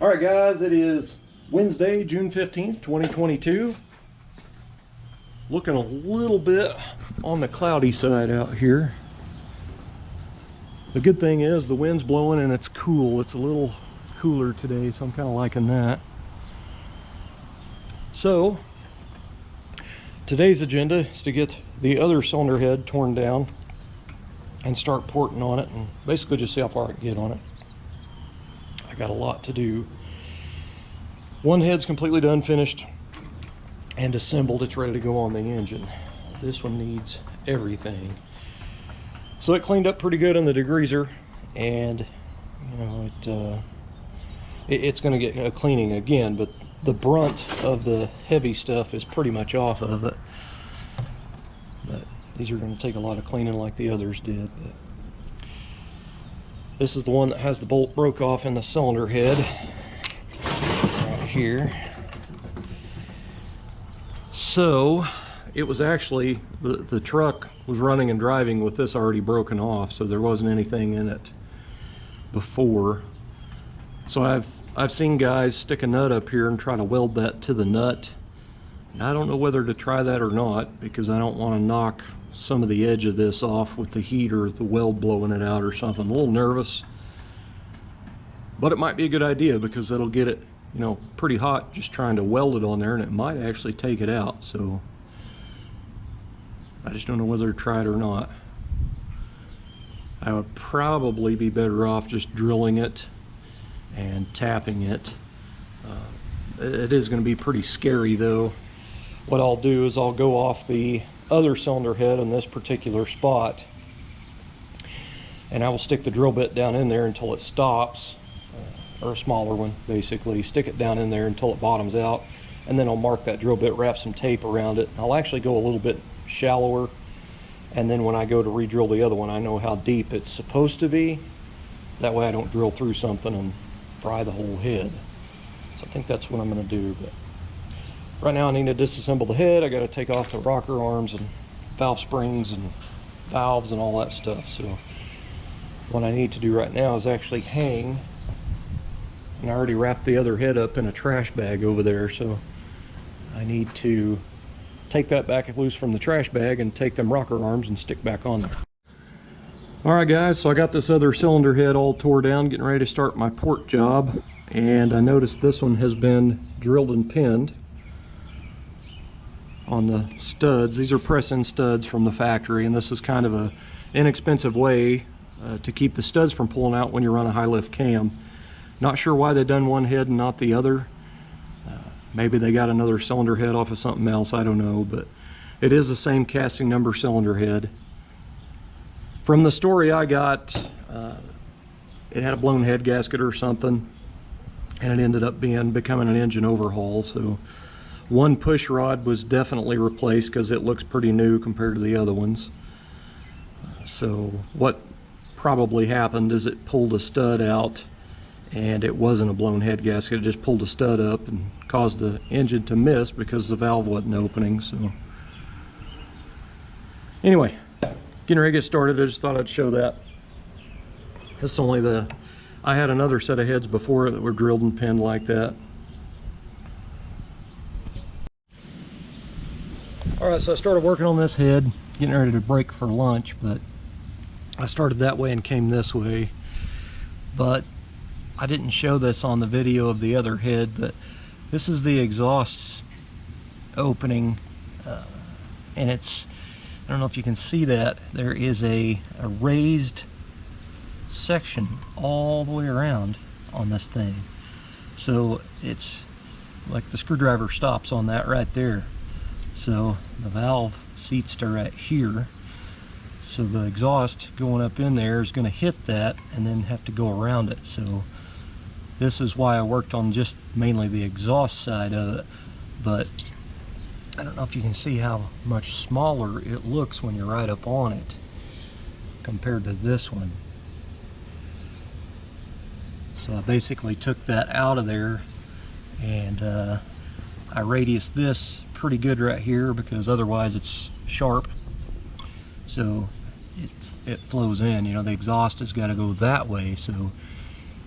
All right, guys, it is Wednesday, June 15th, 2022. Looking a little bit on the cloudy side out here. The good thing is the wind's blowing and it's cool. It's a little cooler today, so I'm kind of liking that. So, today's agenda is to get the other cylinder head torn down and start porting on it and basically just see how far I can get on it. I got a lot to do. One head's completely done, finished, and assembled. It's ready to go on the engine. This one needs everything. So it cleaned up pretty good on the degreaser, and you know it's going to get a cleaning again, but the brunt of the heavy stuff is pretty much off of it. But these are going to take a lot of cleaning like the others did. But this is the one that has the bolt broke off in the cylinder head right here. So it was actually, the truck was running and driving with this already broken off, so there wasn't anything in it before. So I've seen guys stick a nut up here and try to weld that to the nut. And I don't know whether to try that or not, because I don't want to knock some of the edge of this off with the heat or the weld blowing it out or something. I'm a little nervous, but it might be a good idea because it'll get it, you know, pretty hot just trying to weld it on there, and it might actually take it out. So I just don't know whether to try it or not. I would probably be better off just drilling it and tapping it. It is going to be pretty scary though. What I'll do is I'll go off the other cylinder head in this particular spot, and I will stick the drill bit down in there until it stops, or a smaller one basically. Stick it down in there until it bottoms out, and then I'll mark that drill bit, wrap some tape around it. I'll actually go a little bit shallower, and then when I go to re-drill the other one, I know how deep it's supposed to be. That way I don't drill through something and fry the whole head. So I think that's what I'm going to do. But right now I need to disassemble the head. I got to take off the rocker arms and valve springs and valves and all that stuff. So what I need to do right now is actually hang, and I already wrapped the other head up in a trash bag over there, so I need to take that back loose from the trash bag and take them rocker arms and stick back on there. Alright guys, so I got this other cylinder head all tore down, getting ready to start my port job, and I noticed this one has been drilled and pinned on the studs. These are press-in studs from the factory, and this is kind of a inexpensive way to keep the studs from pulling out when you run a high lift cam. Not sure why they done one head and not the other. Maybe they got another cylinder head off of something else, I don't know, but it is the same casting number cylinder head. From the story I got, it had a blown head gasket or something, and it ended up becoming an engine overhaul. So one push rod was definitely replaced because it looks pretty new compared to the other ones. So what probably happened is it pulled a stud out, and it wasn't a blown head gasket. It just pulled a stud up and caused the engine to miss because the valve wasn't opening. So anyway, getting ready to get started. I just thought I'd show that. This is only I had another set of heads before that were drilled and pinned like that. Alright, so I started working on this head, getting ready to break for lunch, but I started that way and came this way. But I didn't show this on the video of the other head, but this is the exhaust opening, and it's, I don't know if you can see that, there is a raised section all the way around on this thing. So it's like the screwdriver stops on that right there. So the valve seats are right here. So the exhaust going up in there is going to hit that and then have to go around it. So this is why I worked on just mainly the exhaust side of it. But I don't know if you can see how much smaller it looks when you're right up on it compared to this one. So I basically took that out of there, and I radiused this pretty good right here because otherwise it's sharp. So it flows in, you know, the exhaust has got to go that way, so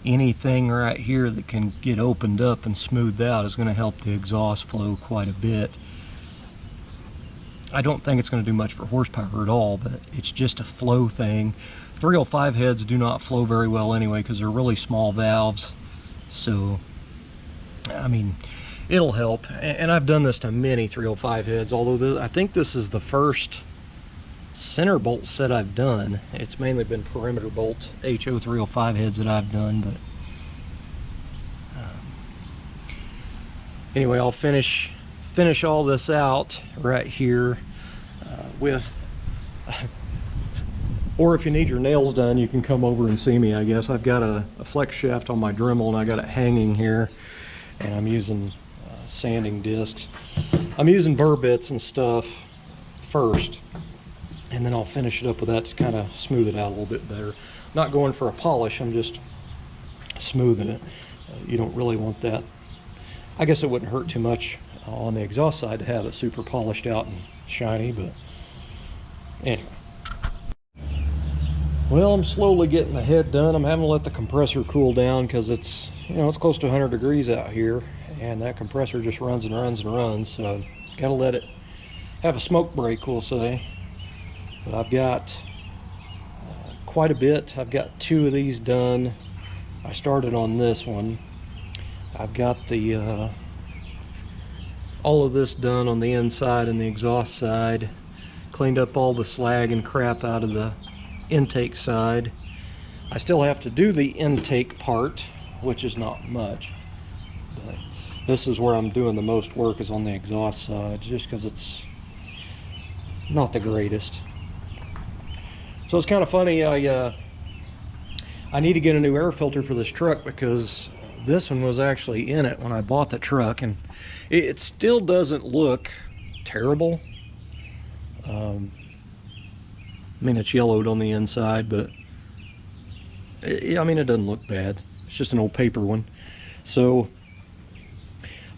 anything right here that can get opened up and smoothed out is going to help the exhaust flow quite a bit. I don't think it's going to do much for horsepower at all, but it's just a flow thing. 305 heads do not flow very well anyway because they're really small valves. So, I mean, it'll help. And I've done this to many 305 heads, although I think this is the first center bolt set I've done. It's mainly been perimeter bolt HO 305 heads that I've done, but anyway, I'll finish all this out right here with or if you need your nails done, you can come over and see me, I guess. I've got a flex shaft on my Dremel and I got it hanging here, and I'm using sanding discs. I'm using burr bits and stuff first, and then I'll finish it up with that to kind of smooth it out a little bit better. Not going for a polish, I'm just smoothing it. You don't really want that. I guess it wouldn't hurt too much on the exhaust side to have it super polished out and shiny, but anyway. Well, I'm slowly getting the head done. I'm having to let the compressor cool down because it's, you know, it's close to 100 degrees out here, and that compressor just runs and runs and runs, so gotta let it have a smoke break, we'll say. But I've got quite a bit. I've got 2 of these done. I started on this one. I've got the all of this done on the inside and the exhaust side. Cleaned up all the slag and crap out of the intake side. I still have to do the intake part, which is not much, but this is where I'm doing the most work, is on the exhaust side, just because it's not the greatest. So it's kind of funny, I need to get a new air filter for this truck because this one was actually in it when I bought the truck, and it still doesn't look terrible. I mean, it's yellowed on the inside, but I mean, it doesn't look bad. It's just an old paper one. So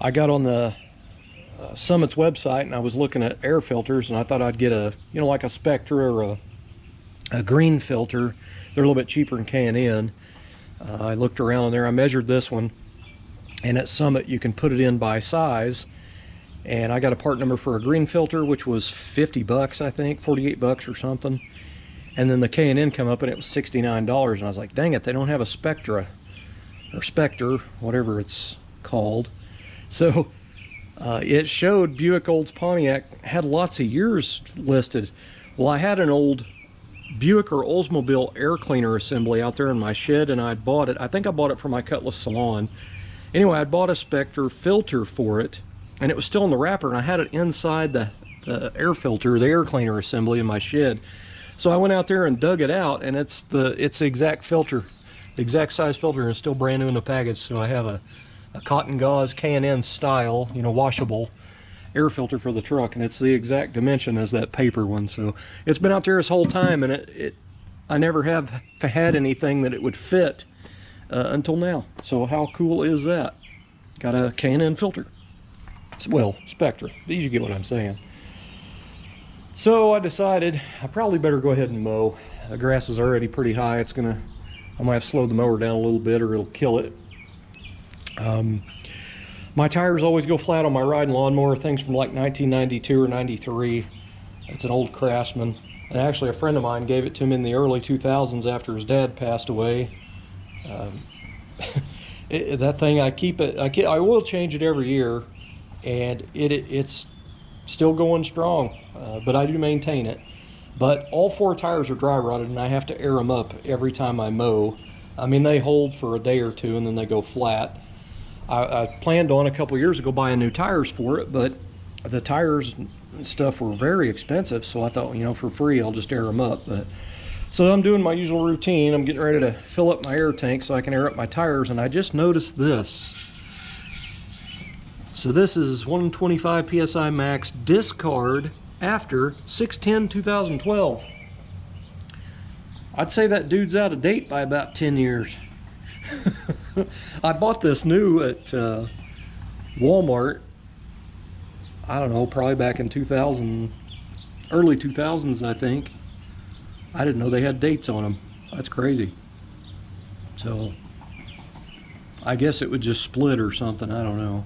I got on the Summit's website and I was looking at air filters, and I thought I'd get a, you know, like a Spectra or a green filter. They're a little bit cheaper than K&N. I looked around on there. I measured this one, and at Summit you can put it in by size. And I got a part number for a green filter, which was 50 bucks, I think, 48 bucks or something. And then the K&N come up and it was $69. And I was like, dang it, they don't have a Spectra or Spectre, whatever it's called. So it showed Buick Olds Pontiac had lots of years listed. Well, I had an old Buick or Oldsmobile air cleaner assembly out there in my shed, and I'd bought it. I think I bought it from my Cutlass Salon. Anyway, I bought a Spectre filter for it, and it was still in the wrapper, and I had it inside the air filter, the air cleaner assembly in my shed. So I went out there and dug it out, and it's the exact filter, the exact size filter, and it's still brand new in the package. So I have a cotton gauze K&N style, you know, washable air filter for the truck, and it's the exact dimension as that paper one. So it's been out there this whole time, and I never have had anything that it would fit until now. So how cool is that? Got a K&N filter. Well, Spectra, you get what I'm saying. So I decided I probably better go ahead and mow. The grass is already pretty high. I might have to slow the mower down a little bit or it'll kill it. My tires always go flat on my riding lawnmower, things from like 1992 or 93. It's an old Craftsman, and actually a friend of mine gave it to me in the early 2000s after his dad passed away. That thing, I will change it every year, and it's still going strong, but I do maintain it. But all 4 tires are dry rotted, and I have to air them up every time I mow. I mean, they hold for a day or two and then they go flat. I planned on a couple of years ago buying new tires for it, but the tires and stuff were very expensive, so I thought, you know, for free I'll just air them up. So I'm doing my usual routine. I'm getting ready to fill up my air tank so I can air up my tires, and I just noticed this. So this is 125 PSI max discard after 6/10/2012. I'd say that dude's out of date by about 10 years. I bought this new at Walmart, I don't know, probably back in 2000, early 2000s, I think. I didn't know they had dates on them. That's crazy. So I guess it would just split or something, I don't know.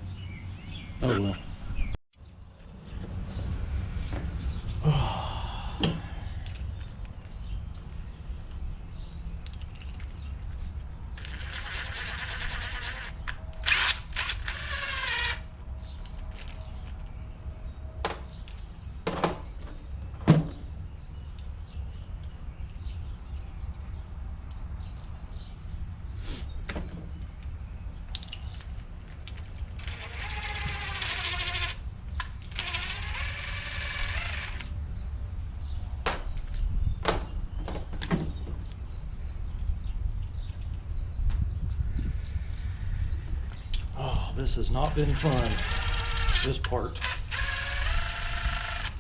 Oh well. This has not been fun, this part.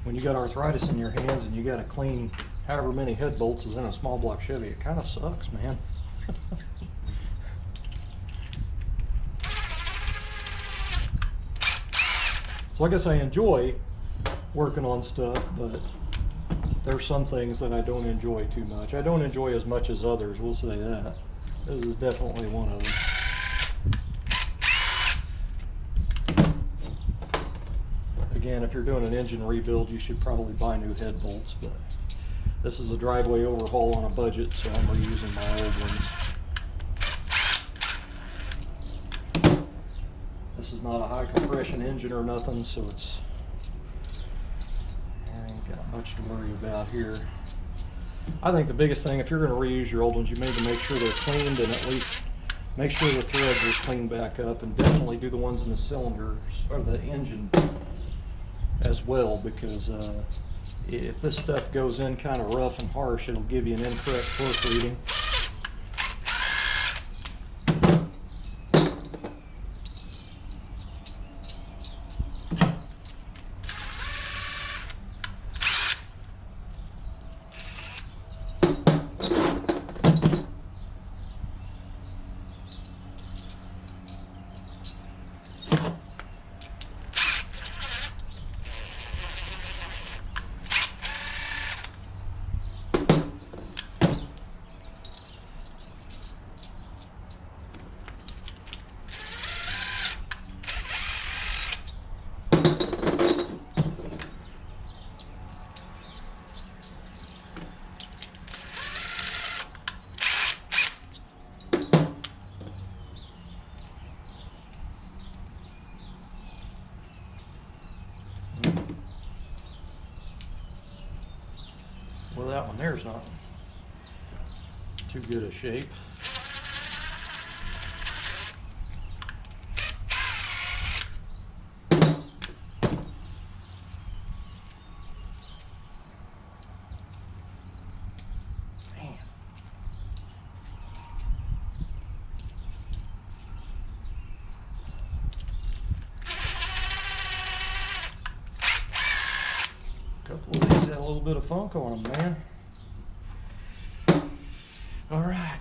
When you got arthritis in your hands and you got to clean however many head bolts is in a small block Chevy, it kind of sucks, man. So I guess I enjoy working on stuff, but there's some things that I don't enjoy too much. I don't enjoy as much as others, we'll say that. This is definitely one of them. Again, if you're doing an engine rebuild, you should probably buy new head bolts, but this is a driveway overhaul on a budget, so I'm reusing my old ones. This is not a high compression engine or nothing, so I ain't got much to worry about here. I think the biggest thing, if you're going to reuse your old ones, you need to make sure they're cleaned and at least make sure the threads are cleaned back up, and definitely do the ones in the cylinders or the engine as well, because if this stuff goes in kind of rough and harsh, it'll give you an incorrect torque reading. Well, that one there's not too good a shape. Man. Couple of these had a little bit of funk on them, man. All right.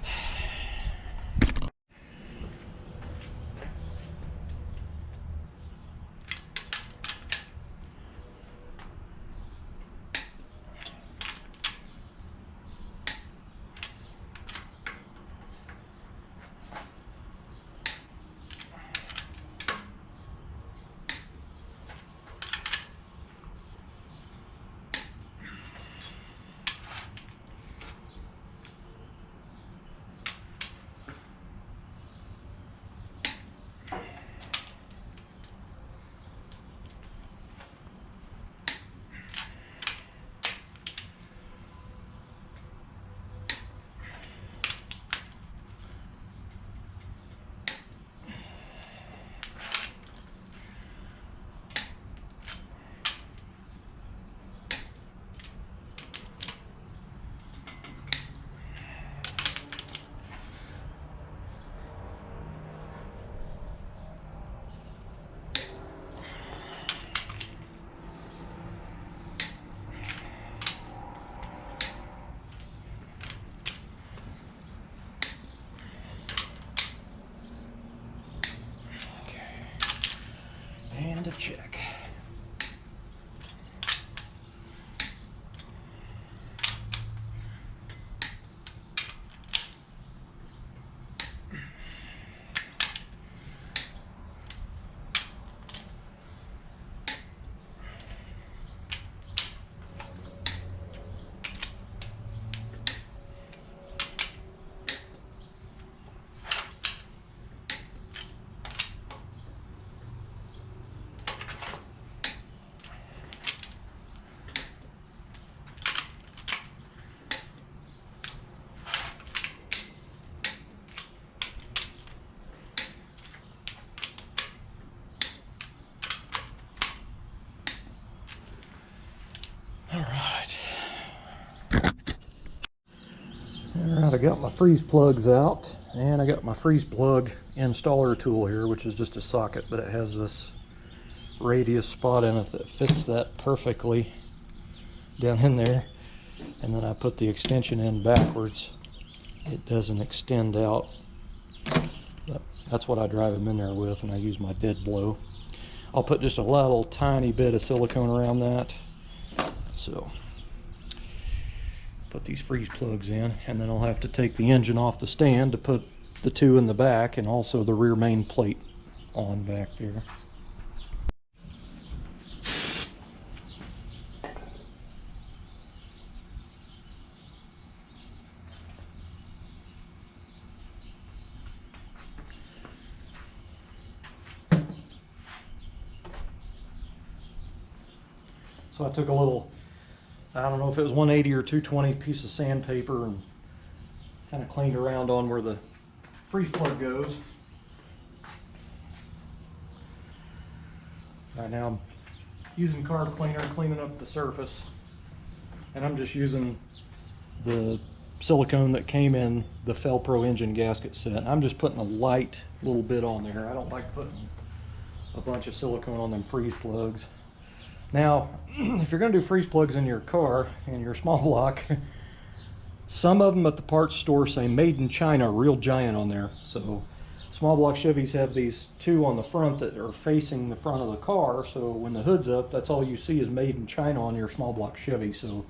And a check. I got my freeze plugs out, and I got my freeze plug installer tool here, which is just a socket, but it has this radius spot in it that fits that perfectly down in there. And then I put the extension in backwards. It doesn't extend out, but that's what I drive them in there with, and I use my dead blow. I'll put just a little tiny bit of silicone around that. So put these freeze plugs in, and then I'll have to take the engine off the stand to put the two in the back and also the rear main plate on back there. So I took a little, I don't know if it was 180 or 220 piece of sandpaper and kind of cleaned around on where the freeze plug goes. Right now I'm using carb cleaner, cleaning up the surface, and I'm just using the silicone that came in the Fel-Pro engine gasket set. I'm just putting a light little bit on there. I don't like putting a bunch of silicone on them freeze plugs. Now, if you're going to do freeze plugs in your car, in your small block, some of them at the parts store say made in China, real giant on there. So small block Chevys have these two on the front that are facing the front of the car. So when the hood's up, that's all you see is made in China on your small block Chevy. So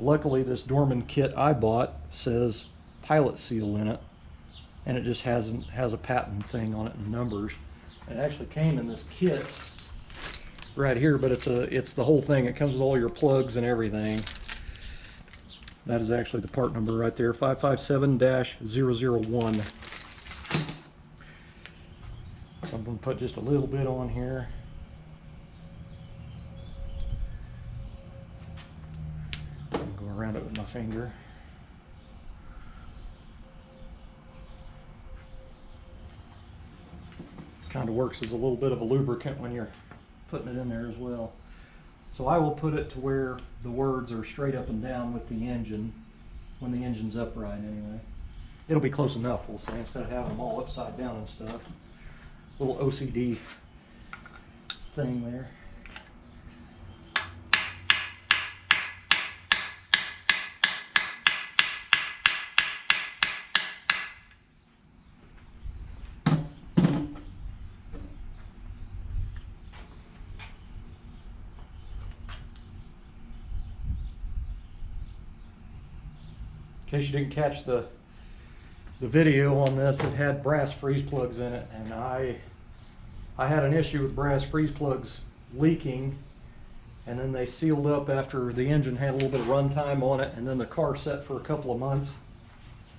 luckily this Dorman kit I bought says pilot seal in it, and it just has a patent thing on it and numbers. It actually came in this kit right here, but it's the whole thing. It comes with all your plugs and everything. That is actually the part number right there, 557-001. So I'm going to put just a little bit on here. I'll go around it with my finger. Kind of works as a little bit of a lubricant when you're putting it in there as well. So I will put it to where the words are straight up and down with the engine, when the engine's upright anyway. It'll be close enough, we'll say, instead of having them all upside down and stuff. Little OCD thing there. In case you didn't catch the video on this, it had brass freeze plugs in it, and I had an issue with brass freeze plugs leaking, and then they sealed up after the engine had a little bit of run time on it, and then the car sat for a couple of months,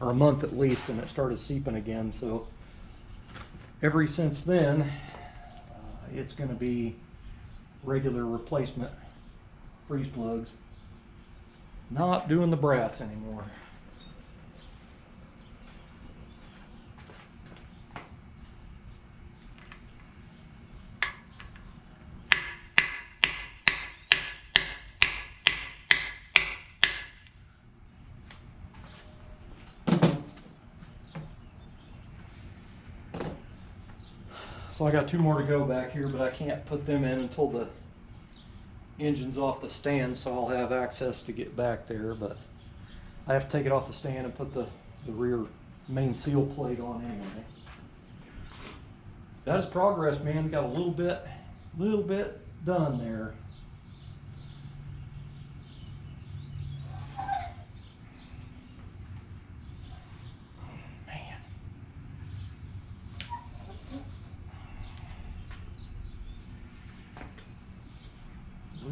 or a month at least, and it started seeping again. So ever since then, it's going to be regular replacement freeze plugs, not doing the brass anymore. So I got two more to go back here, but I can't put them in until the engine's off the stand, so I'll have access to get back there. But I have to take it off the stand and put the rear main seal plate on anyway. That is progress, man. Got a little bit done there.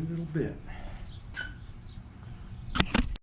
Little bit.